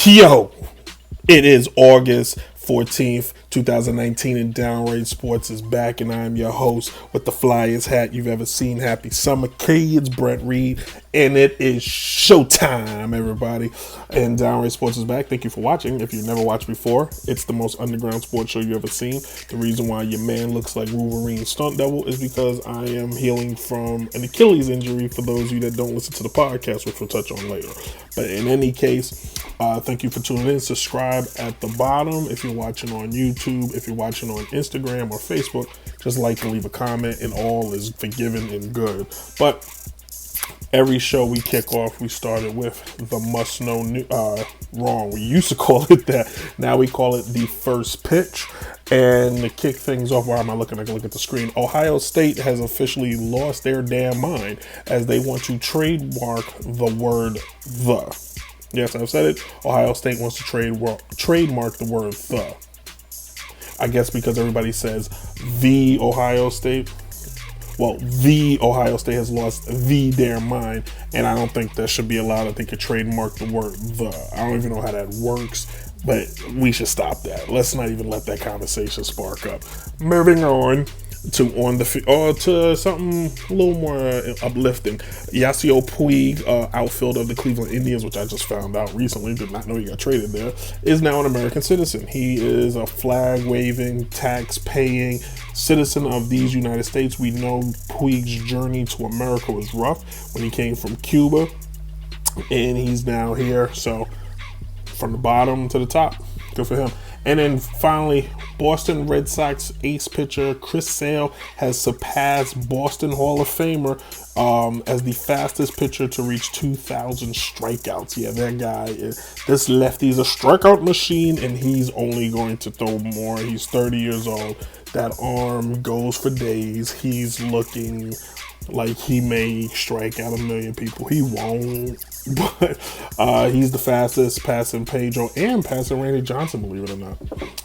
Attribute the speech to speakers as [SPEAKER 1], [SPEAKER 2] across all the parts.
[SPEAKER 1] Yo, it is August 14th, 2019, and Downright Sports is back, and I'm your host with the flyest hat you've ever seen. Happy summer, kids, Brent Reid, and it is showtime, everybody. And Downright Sports is back. Thank you for watching. If you've never watched before, it's the most underground sports show you've ever seen. The reason why your man looks like Wolverine stunt double is because I am healing from an Achilles injury, for those of you that don't listen to the podcast, which we'll touch on later. But in any case, thank you for tuning in. Subscribe at the bottom if you're watching on YouTube. If you're watching on Instagram or Facebook, just like and leave a comment, and all is forgiven and good. But every show we kick off, we started with the must-know wrong. We used to call it that. Now we call it the first pitch. And to kick things off, why am I looking? I can look at the screen. Ohio State has officially lost their damn mind as they want to trademark the word "the." Yes, I've said it. Ohio State wants to trademark the word "the." I guess because everybody says the Ohio State. Well, the Ohio State has lost the damn mind, and I don't think that should be allowed. I think you trademark the word "the." I don't even know how that works, but we should stop that. Let's not even let that conversation spark up. Moving on to something a little more uplifting. Yasiel Puig, outfielder of the Cleveland Indians, which I just found out recently, did not know he got traded there, is now an American citizen. He is a flag-waving, tax-paying citizen of these United States. We know Puig's journey to America was rough when he came from Cuba, and he's now here. So from the bottom to the top, good for him. And then finally, Boston Red Sox ace pitcher Chris Sale has surpassed Boston Hall of Famer as the fastest pitcher to reach 2,000 strikeouts. Yeah, that guy, this lefty's a strikeout machine, and he's only going to throw more. He's 30 years old. That arm goes for days. He's looking like he may strike out 1 million people. He won't. But he's the fastest, passing Pedro and passing Randy Johnson, believe it or not.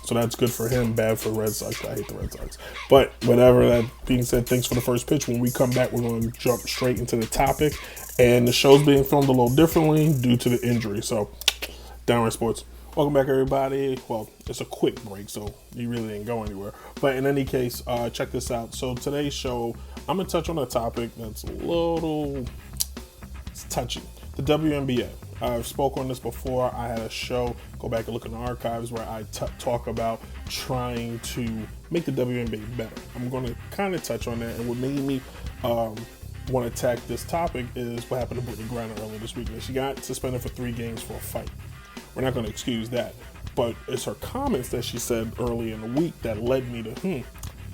[SPEAKER 1] So that's good for him, bad for the Red Sox. I hate the Red Sox. But whatever, that being said, thanks for the first pitch. When we come back, we're going to jump straight into the topic. And the show's being filmed a little differently due to the injury. So, Downright Sports. Welcome back, everybody. Well, it's a quick break, so you really didn't go anywhere. But in any case, check this out. So today's show, I'm going to touch on a topic that's a little touchy. The WNBA. I've spoken on this before. I had a show, go back and look in the archives, where I talk about trying to make the WNBA better. I'm going to kind of touch on that. And what made me want to attack this topic is what happened to Brittany Griner earlier this week. She got suspended for 3 games for a fight. We're not going to excuse that. But it's her comments that she said early in the week that led me to,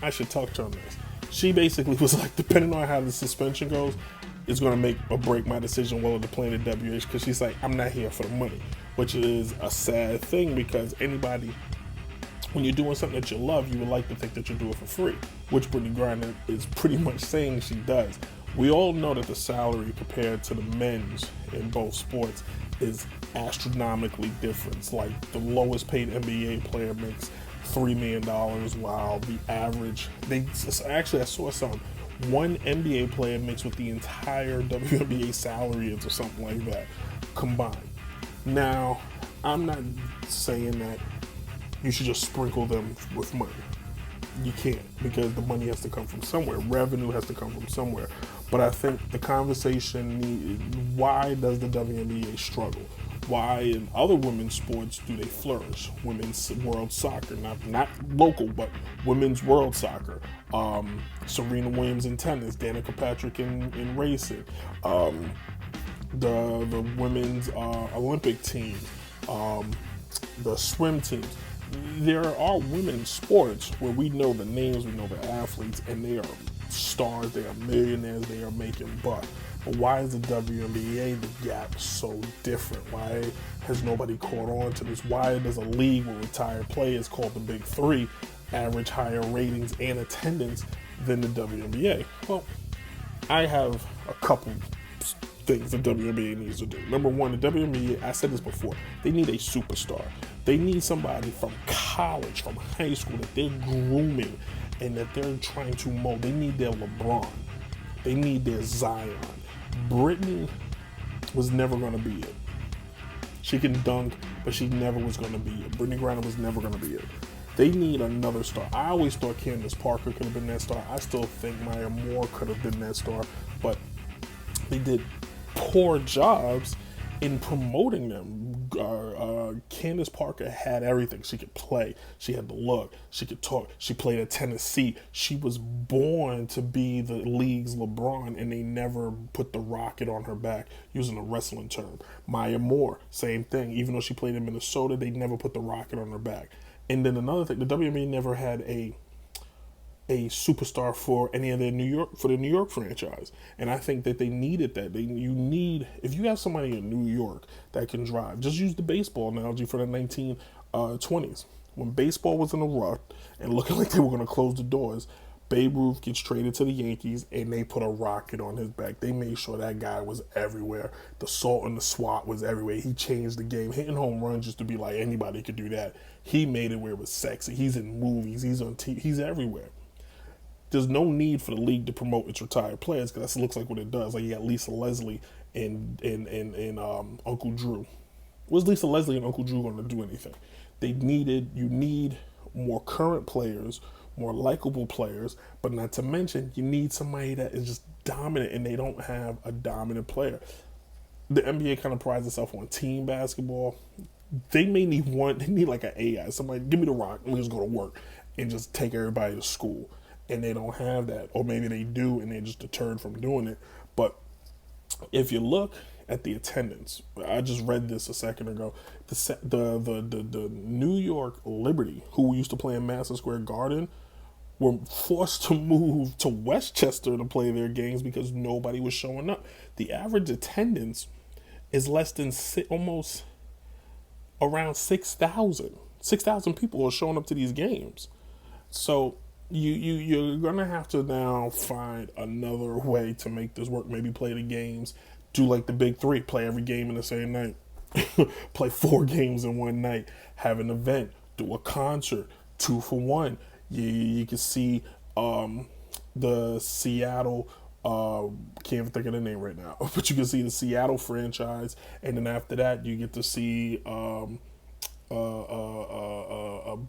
[SPEAKER 1] I should talk to her on this. She basically was like, depending on how the suspension goes, it's going to make or break my decision whether to play in the WH, because she's like, I'm not here for the money, which is a sad thing, because anybody, when you're doing something that you love, you would like to think that you do it for free, which Brittany Griner is pretty much saying she does. We all know that the salary compared to the men's in both sports is astronomically different. It's like the lowest paid NBA player makes $3 million, while the average, I saw something, one NBA player makes what the entire WNBA salary is, or something like that, combined. Now, I'm not saying that you should just sprinkle them with money. You can't, because the money has to come from somewhere. Revenue has to come from somewhere. But I think the conversation, why does the WNBA struggle? Why in other women's sports do they flourish? Women's world soccer, not local, but women's world soccer. Serena Williams in tennis, Danica Patrick in racing, the women's Olympic team, the swim teams. There are women's sports where we know the names, we know the athletes, and they are stars, they are millionaires, they are making bucks. But why is the WNBA, the gap so different? Why has nobody caught on to this? Why does a league with retired players called the Big Three average higher ratings and attendance than the WNBA? Well, I have a couple things the WNBA needs to do. Number one, the WNBA, I said this before, they need a superstar. They need somebody from college, from high school, that they're grooming and that they're trying to mold. They need their LeBron. They need their Zion. Brittany was never going to be it. She can dunk, but she never was going to be it. Brittany Griner was never going to be it. They need another star. I always thought Candace Parker could have been that star. I still think Maya Moore could have been that star, but they did poor jobs in promoting them. Candace Parker had everything. She could play. She had the look. She could talk. She played at Tennessee. She was born to be the league's LeBron, and they never put the rocket on her back, using a wrestling term. Maya Moore, same thing. Even though she played in Minnesota, they never put the rocket on her back. And then another thing, the WNBA never had a superstar for any of their New York franchise, and I think that they needed that. If you have somebody in New York that can drive, just use the baseball analogy for the 1920s when baseball was in a rut and looking like they were going to close the doors. Babe Ruth gets traded to the Yankees, and they put a rocket on his back. They made sure that guy was everywhere. The salt and the swat was everywhere. He changed the game. Hitting home runs just to be like anybody could do that. He made it where it was sexy. He's in movies. He's on TV. He's everywhere. There's no need for the league to promote its retired players, because that looks like what it does. Like you got Lisa Leslie and Uncle Drew. Was Lisa Leslie and Uncle Drew going to do anything? You need more current players, more likable players, but not to mention you need somebody that is just dominant, and they don't have a dominant player. The NBA kind of prides itself on team basketball. They may need they need like an AI, somebody, give me the rock, and we just go to work and just take everybody to school. And they don't have that, or maybe they do and they're just deterred from doing it. But if you look at the attendance, I just read this a second ago. The New York Liberty, who used to play in Madison Square Garden, were forced to move to Westchester to play their games because nobody was showing up. The average attendance is less than almost around 6,000. 6,000 people are showing up to these games. So you're gonna have to now find another way to make this work. Maybe play the games, do like the big three, play every game in the same night, play 4 games in one night, have an event, do a concert, 2 for 1. You can see the Seattle, can't even think of the name right now, but you can see the Seattle franchise, and then after that you get to see a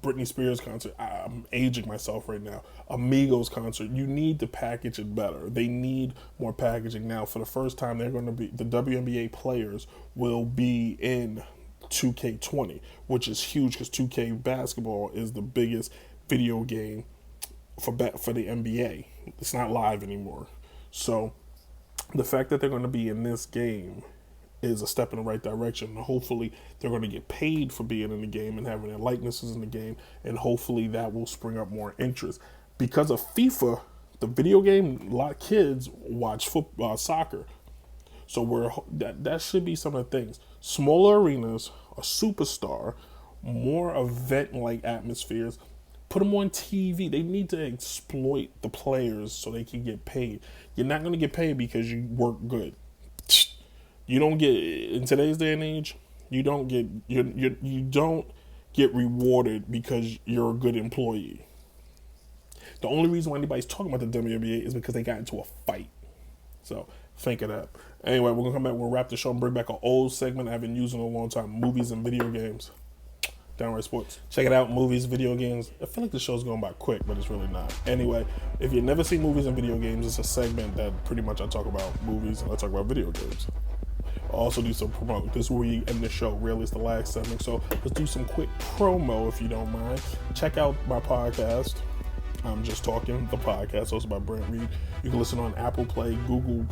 [SPEAKER 1] Britney Spears concert. I'm aging myself right now. Amigos concert. You need to package it better. They need more packaging now. For the first time, the WNBA players will be in 2K20, which is huge because 2K basketball is the biggest video game for the NBA. It's not live anymore. So the fact that they're going to be in this game is a step in the right direction. Hopefully they're going to get paid for being in the game and having their likenesses in the game, and hopefully that will spring up more interest. Because of FIFA, the video game, a lot of kids watch soccer. So that should be some of the things. Smaller arenas, a superstar, more event-like atmospheres. Put them on TV. They need to exploit the players so they can get paid. You're not going to get paid because you work good. You don't get, in today's day and age, you don't get rewarded because you're a good employee. The only reason why anybody's talking about the WNBA is because they got into a fight. So think of that. Anyway, we're gonna come back. We'll wrap the show and bring back an old segment I've been using a long time: movies and video games. Downright Sports. Check it out, movies, video games. I feel like the show's going by quick, but it's really not. Anyway, if you've never seen movies and video games, it's a segment that pretty much I talk about movies and I talk about video games. I also do some promo. This is where we end the show. Really, it's the last segment. So let's do some quick promo if you don't mind. Check out my podcast. I'm Just Talking, the podcast, hosted by Brent Reid. You can listen on Apple Podcast, Google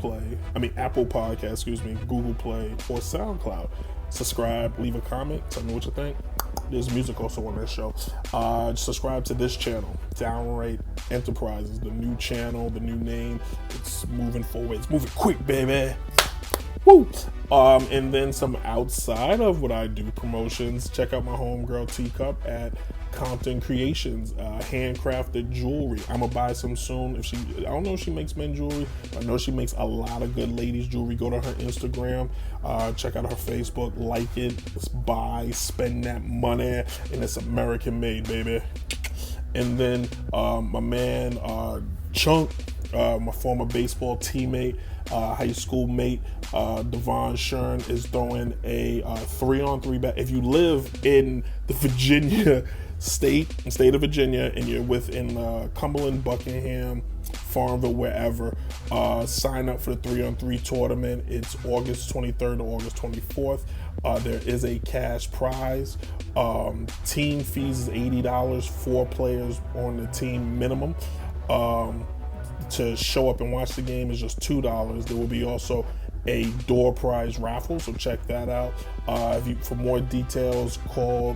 [SPEAKER 1] Play, or SoundCloud. Subscribe, leave a comment, tell me what you think. There's music also on this show. Subscribe to this channel, Downright Enterprises, the new channel, the new name. It's moving forward. It's moving quick, baby. Woo! And then some outside of what I do promotions. Check out my homegirl Teacup at Compton Creations, handcrafted jewelry. I'm gonna buy some soon. I don't know if she makes men jewelry, but I know she makes a lot of good ladies jewelry. Go to her Instagram, check out her Facebook, like it, buy, spend that money, and it's American made, baby. And then my man Chunk, my former baseball teammate, high school mate, Devon Shern, is throwing a 3-on-3 bet. If you live in the Virginia state of Virginia, and you're within Cumberland, Buckingham, Farmville, wherever, sign up for the 3-on-3 tournament. It's August 23rd to August 24th. There is a cash prize. Team fees is $80, 4 players on the team minimum. To show up and watch the game is just $2. There will be also a door prize raffle, so check that out. For more details, call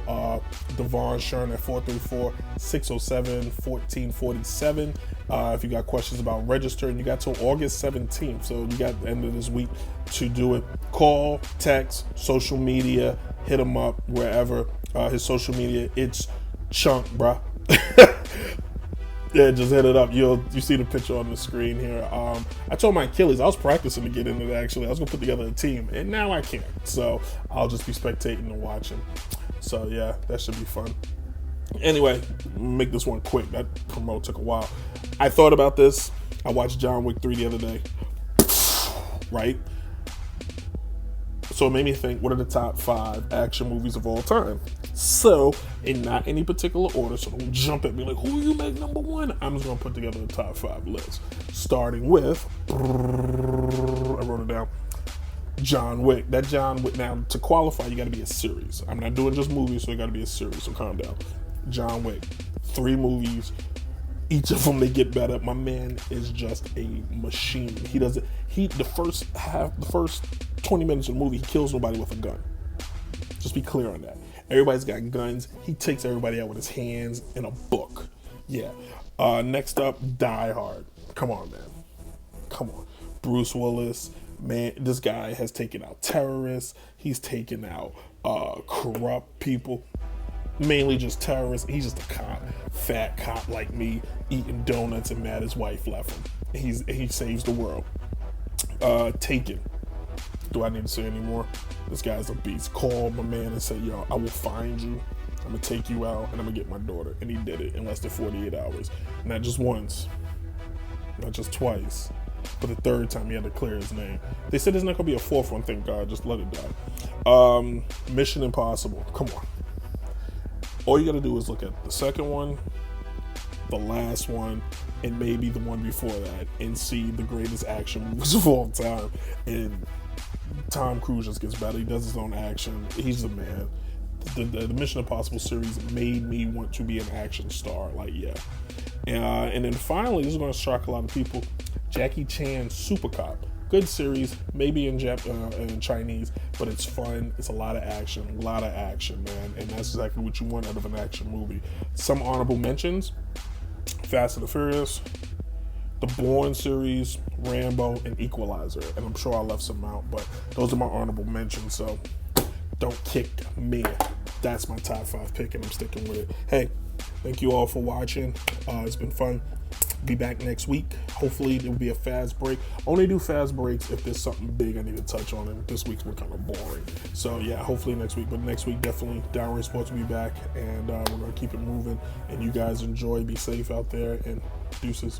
[SPEAKER 1] Devon Shern at 434-607-1447. If you got questions about registering, you got till August 17th, so you got the end of this week to do it. Call, text, social media, hit him up wherever. His social media, it's Chunk, bruh. Yeah, just hit it up. You see the picture on the screen here. I told my Achilles I was practicing to get into it. Actually, I was gonna put together a team, and now I can't. So I'll just be spectating and watching. So yeah, that should be fun. Anyway, make this one quick. That promo took a while. I thought about this. I watched John Wick 3 the other day. Right? So it made me think, what are the top 5 action movies of all time? So, in not any particular order, so don't jump at me like, who you make number 1? I'm just going to put together the top 5 list. Starting with, I wrote it down, John Wick. That John Wick, now to qualify, you got to be a series. I'm not doing just movies, so it got to be a series, so calm down. John Wick, 3 movies. Each of them, they get better. My man is just a machine. The first 20 minutes of the movie, he kills nobody with a gun. Just be clear on that. Everybody's got guns. He takes everybody out with his hands in a book. Yeah. Next up, Die Hard. Come on, man. Come on. Bruce Willis. Man, this guy has taken out terrorists. He's taken out corrupt people. Mainly just terrorists. He's just a cop. Fat cop like me, eating donuts and mad his wife left him. He saves the world. Taken. Do I need to say any more? This guy's a beast. Call my man and say, yo, I will find you. I'm going to take you out, and I'm going to get my daughter. And he did it in less than 48 hours. Not just once. Not just twice. But the third time he had to clear his name. They said there's not going to be a 4th one, thank God. Just let it die. Mission Impossible. Come on. All you got to do is look at the second one, the last one, and maybe the one before that, and see the greatest action movies of all time. And Tom Cruise just gets better. He does his own action. He's the man. The Mission Impossible series made me want to be an action star. Like, yeah. And then finally, this is going to shock a lot of people, Jackie Chan Super Cop. Good series, maybe in Chinese, but it's fun. It's a lot of action, man. And that's exactly what you want out of an action movie. Some honorable mentions: Fast and the Furious, the Bourne series, Rambo, and Equalizer. And I'm sure I left some out, but those are my honorable mentions. So don't kick me. That's my top 5 pick, and I'm sticking with it. Hey, thank you all for watching. It's been fun. Be back next week. Hopefully there will be a fast break. Only do fast breaks if there's something big I need to touch on, and this week's been kind of boring. So yeah, hopefully next week. But next week, definitely Downrange Sports will be back, and we're going to keep it moving. And you guys enjoy. Be safe out there, and deuces.